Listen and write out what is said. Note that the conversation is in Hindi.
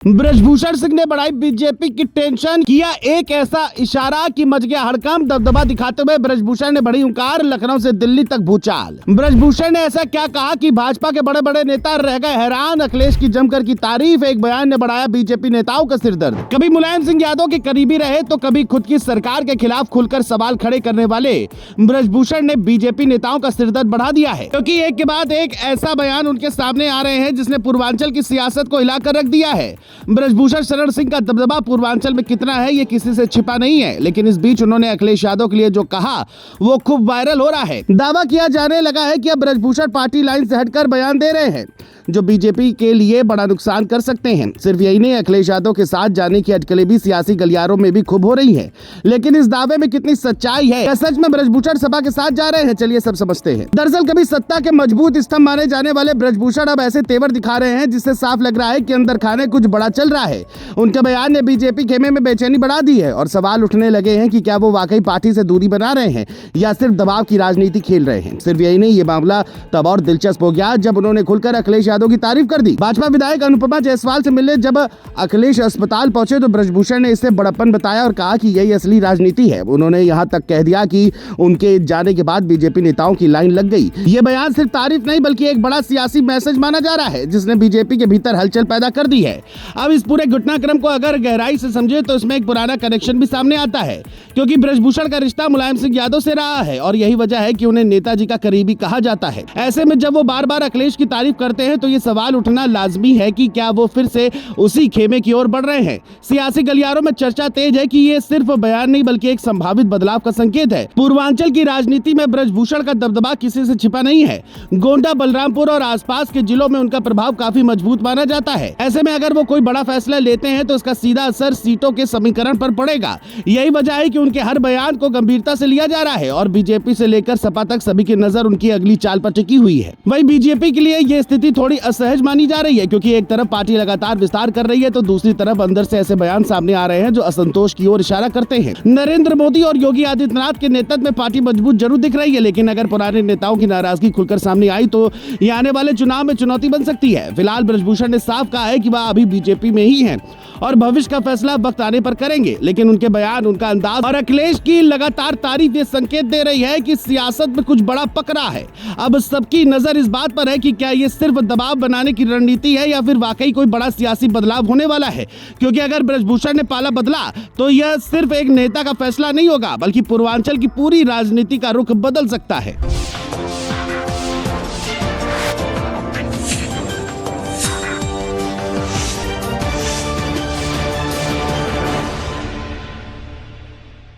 ब्रजभूषण सिंह ने बढ़ाई बीजेपी की टेंशन, किया एक ऐसा इशारा कि मच गया हड़कंप। दबदबा दिखाते हुए ब्रजभूषण ने बढ़ी हुंकार, लखनऊ से दिल्ली तक भूचाल। ब्रजभूषण ने ऐसा क्या कहा कि भाजपा के बड़े बड़े नेता रह गए हैरान। अखिलेश की जमकर की तारीफ, एक बयान ने बढ़ाया बीजेपी नेताओं का सिरदर्द। कभी मुलायम सिंह यादव के करीबी रहे तो कभी खुद की सरकार के खिलाफ खुलकर सवाल खड़े करने वाले ब्रजभूषण ने बीजेपी नेताओं का सिरदर्द बढ़ा दिया है, क्योंकि एक के बाद एक ऐसा बयान उनके सामने आ रहे हैं जिसने पूर्वांचल की सियासत को हिलाकर रख दिया है। ब्रजभूषण शरण सिंह का दबदबा पूर्वांचल में कितना है ये किसी से छिपा नहीं है, लेकिन इस बीच उन्होंने अखिलेश यादव के लिए जो कहा वो खूब वायरल हो रहा है। दावा किया जाने लगा है कि अब ब्रजभूषण पार्टी लाइन से हटकर बयान दे रहे हैं जो बीजेपी के लिए बड़ा नुकसान कर सकते हैं। सिर्फ यही नहीं, अखिलेश यादव के साथ जाने की अटकलें भी सियासी गलियारों में भी खूब हो रही है। लेकिन इस दावे में कितनी सच्चाई है? क्या सच में ब्रजभूषण सपा के साथ जा रहे हैं? चलिए सब समझते हैं। दरअसल कभी सत्ता के मजबूत स्तंभ माने जाने वाले ब्रजभूषण अब ऐसे तेवर दिखा रहे हैं जिससे साफ लग रहा है कि अंदर खाने कुछ बड़ा चल रहा है। उनके बयान ने बीजेपी खेमे में बेचैनी बढ़ा दी है और सवाल उठने लगे हैं कि क्या वो वाकई पार्टी से दूरी बना रहे हैं या सिर्फ दबाव की राजनीति खेल रहे हैं। सिर्फ यही नहीं, ये मामला तब और दिलचस्प हो गया जब उन्होंने खुलकर अखिलेश यादव की तारीफ कर दी। भाजपा विधायक अनुपमा जायसवाल से मिलने जब अखिलेश अस्पताल पहुंचे तो ब्रजभूषण ने इसे बड़प्पन बताया और कहा कि यही असली राजनीति है। उन्होंने यहां तक कह दिया कि उनके जाने के बाद बीजेपी नेताओं की लाइन लग गई। ये बयान सिर्फ तारीफ नहीं बल्कि एक बड़ा सियासी मैसेज माना जा रहा है जिसने बीजेपी के भीतर हलचल पैदा कर दी है। अब इस पूरे घटनाक्रम को अगर गहराई से समझे तो इसमें एक पुराना कनेक्शन भी सामने आता है, क्योंकि ब्रजभूषण का रिश्ता मुलायम सिंह यादव से रहा है और यही वजह है कि उन्हें नेताजी का करीबी कहा जाता है। ऐसे में जब वो बार बार अखिलेश की तारीफ करते हैं तो ये सवाल उठना लाजमी है कि क्या वो फिर से उसी खेमे की ओर बढ़ रहे हैं। सियासी गलियारों में चर्चा तेज है कि ये सिर्फ बयान नहीं बल्कि एक संभावित बदलाव का संकेत है। पूर्वांचल की राजनीति में ब्रजभूषण का दबदबा किसी से छिपा नहीं है। गोंडा, बलरामपुर और आसपास के जिलों में उनका प्रभाव काफी मजबूत माना जाता है। ऐसे में अगर वो कोई बड़ा फैसला लेते हैं तो इसका सीधा असर सीटों के समीकरण पर पड़ेगा। यही वजह है कि उनके हर बयान को गंभीरता से लिया जा रहा है और बीजेपी से लेकर सपा तक सभी की नजर उनकी अगली चाल पर टिकी हुई है। वहीं बीजेपी के लिए ये स्थिति थोड़ी असहज मानी जा रही है, क्योंकि एक तरफ पार्टी लगातार विस्तार कर रही है तो दूसरी तरफ अंदर से ऐसे बयान सामने आ रहे हैं जो असंतोष की ओर इशारा करते हैं। नरेंद्र मोदी और योगी आदित्यनाथ के नेतृत्व में पार्टी मजबूत जरूर दिख रही है, लेकिन अगर पुराने नेताओं की नाराजगी खुलकर सामने आई तो ये आने वाले चुनाव में चुनौती बन सकती है। फिलहाल ब्रजभूषण ने साफ कहा है कि वह अभी बीजेपी में ही है और भविष्य का फैसला वक्त आने पर करेंगे, लेकिन उनके बयान, उनका अंदाज और अखिलेश की लगातार तारीफ ये संकेत दे रही है कि सियासत में कुछ बड़ा पक रहा है। अब सबकी नजर इस बात पर है कि क्या ये सिर्फ दबाव बनाने की रणनीति है या फिर वाकई कोई बड़ा सियासी बदलाव होने वाला है, क्योंकि अगर ब्रजभूषण ने पाला बदला तो यह सिर्फ एक नेता का फैसला नहीं होगा बल्कि पूर्वांचल की पूरी राजनीति का रुख बदल सकता है।